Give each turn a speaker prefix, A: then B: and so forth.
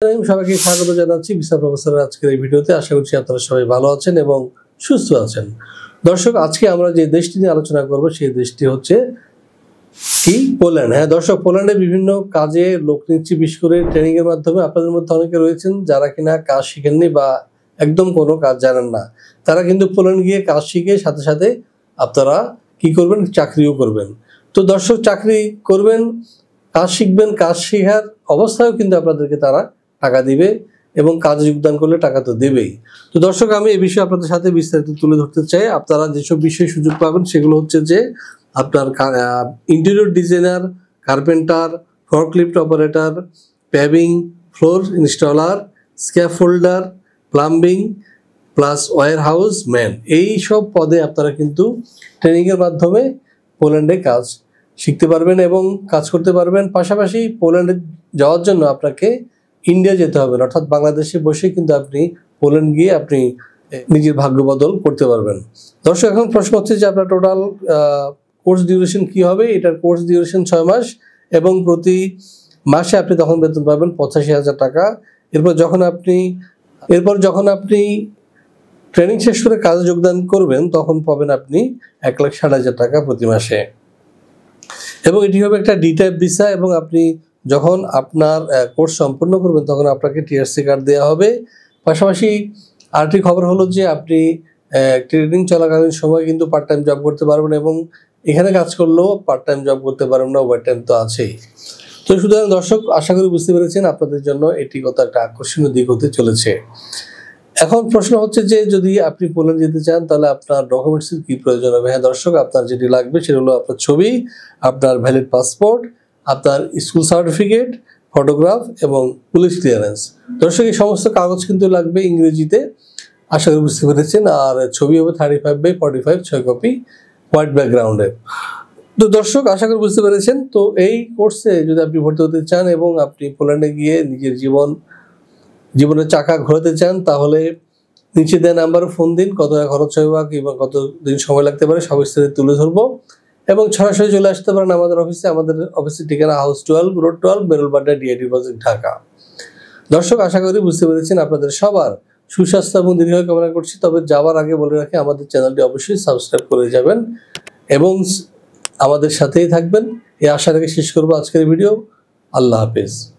A: সবাইকে স্বাগত জানাচ্ছি ভিসা প্রফেসরের আজকের এই ভিডিওতে। আশা করছি আপনারা সবাই ভালো আছেন এবং সুস্থ আছেন। দর্শক, আজকে আমরা যে দেশটি নিয়ে আলোচনা করব সেই দেশটি হচ্ছে কি পোল্যান্ড। হ্যাঁ দর্শক, পোল্যান্ডে বিভিন্ন কাজে লোক নিচ্ছি, বিশেষ করে ট্রেনিং এর মাধ্যমে। আপনাদের মধ্যে অনেকে রয়েছেন যারা কিনা কাজ শিখেননি বা একদম কোনো কাজ জানেন না, তারা কিন্তু পোল্যান্ড গিয়ে কাজ শিখে সাথে সাথে আপনারা কি করবেন, চাকরিও করবেন। তো দর্শক, চাকরি করবেন, কাজ শিখবেন, কাজ শেখার অবস্থায়ও কিন্তু আপনাদেরকে তারা টাকা দিবে এবং কাজে যোগদান করলে টাকা তো দেবেই। তো দর্শক, আমি এই বিষয়ে আপনাদের সাথে বিস্তারিত তুলে ধরতে চাই। আপনারা যেসব বিষয়ে সুযোগ পাবেন সেগুলো হচ্ছে যে আপনার interior designer, carpenter, forklift operator, paving, floor installer, scaffolder, plumbing plus warehouse man, এই সব পদে আপনারা কিন্তু ট্রেনিংয়ের মাধ্যমে পোল্যান্ডে কাজ শিখতে পারবেন এবং কাজ করতে পারবেন। পাশাপাশি পোল্যান্ডে যাওয়ার জন্য আপনাকে ইন্ডিয়া যেতে হবে, অর্থাৎ বাংলাদেশে বসে কিন্তু আপনি পোল্যান্ড গিয়ে আপনি নিজের ভাগ্য বদল করতে পারবেন। দর্শক, এখন প্রশ্ন হচ্ছে যে আপনার টোটাল কোর্স ডিউরেশন কি হবে। এটার কোর্স ডিউরেশন 6 মাস এবং প্রতি মাসে আপনি তখন বেতন পাবেন 85,000 টাকা। এরপর যখন আপনি ট্রেনিং শেষ করে কাজে যোগদান করবেন তখন পাবেন আপনি 1,60,000 টাকা প্রতি মাসে। এবং এটি হবে একটা ডি টাইপ ভিসা এবং আপনি যখন আপনার কোর্স সম্পূর্ণ করবেন তখন আপনাকে টিআরসি কার্ড দেওয়া হবে। পাশাপাশি আরেকটি খবর হলো যে আপনি ট্রেনিং চলাকালীন সময় কিন্তু পার্ট টাইম জব করতে পারবেন এবং এখানে কাজ করলেও পার্ট টাইম জব করতে পারবেন না, ওভার টাইম তো আছেই। তো সুতরাং দর্শক, আশা করি বুঝতে পেরেছেন আপনাদের জন্য এটি কত একটা আকর্ষণীয় দিক হতে চলেছে। এখন প্রশ্ন হচ্ছে যে যদি আপনি পোল্যান্ড যেতে চান তাহলে আপনার ডকুমেন্টসের কি প্রয়োজন হবে। হ্যাঁ দর্শক, আপনার যেটি লাগবে সেটা হলো আপনার ছবি, আপনার ভ্যালিড পাসপোর্ট, আপনার স্কুল সার্টিফিকেট, ফটোগ্রাফ এবং পুলিশ ক্লিয়ারেন্স। দর্শক, এই সমস্ত কাগজ কিন্তু লাগবে ইংরেজিতে, আশা করি বুঝতে পেরেছেন। আর ছবি হবে 35x45 6 কপি হোয়াইট ব্যাকগ্রাউন্ডে। তো দর্শক, আশা করি বুঝতে পেরেছেন। তো এই কোর্সে যদি আপনি ভর্তি হতে চান এবং আপনি পোল্যান্ডে গিয়ে নিজের জীবনের চাকা ঘোরাতে চান তাহলে নিচে দেওয়া নাম্বারে ফোন দিন। কত টাকা খরচ হবে বা কিংবা কতদিন সময় লাগতে পারে সব বিস্তারিত তুলে ধরবো এবং সরাসরি চলে আসতে পারেন আমাদের অফিসে। আমাদের অফিসের ঠিকানা হাউস 12, রোড 12, বেরুলবাড্ডা, ডিআইটি প্রজেক্ট, ঢাকা। দর্শক, আশা করি বুঝতে পেরেছেন। আপনাদের সবার সুস্বাস্থ্য এবং দীর্ঘায়ু কামনা করছি। তবে যাওয়ার আগে বলে রাখি, আমাদের চ্যানেলটি অবশ্যই সাবস্ক্রাইব করে যাবেন এবং আমাদের সাথেই থাকবেন। এই আশা রেখে শেষ করবো আজকের ভিডিও। আল্লাহ হাফেজ।